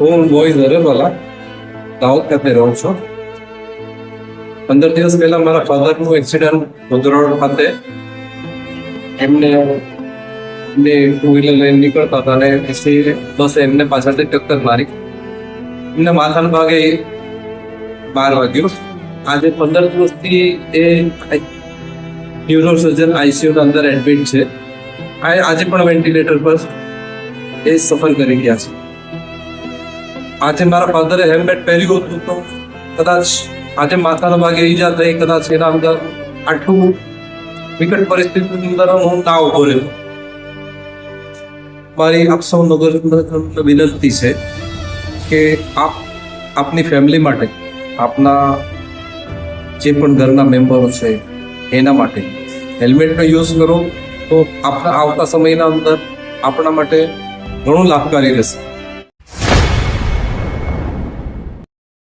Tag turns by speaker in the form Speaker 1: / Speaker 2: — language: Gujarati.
Speaker 1: હું બોઈઝ હરેરવાલા દાહોદ ખાતે રહું છું. 15 દિવસ પહેલા મારા ફાધરનું એક્સિડન્ટ ગોધરાડ ખાતે એમને ટુ વ્હીલર લઈને નીકળતા હતા અને પછી બસે એમને પાછળથી ટક્કર મારી. એમને માથાના ભાગે 12 વાગ્યું. આજે 15 દિવસથી એ ન્યુરોસર્જન આઈસીયુના અંદર એડમિટ છે. આજે પણ વેન્ટિલેટર પર એ સફર કરી ગયા છે. આજે મારા ફાધરે હેલ્મેટ પહેર્યું હતું તો કદાચ આજે માથાના ભાગે ઈજા થઈ, કદાચ એના અંદર આટલું વિકટ પરિસ્થિતિની અંદર હું ના ઉભો રહ્યો. મારી આપ સૌ નગરજનોને વિનંતી છે કે આપ આપની ફેમિલી માટે, આપના જે પણ ઘરના મેમ્બરો છે એના માટે હેલ્મેટનો યુઝ કરો તો આપણા આવતા સમયના અંદર આપણા માટે ઘણું લાભકારી રહેશે.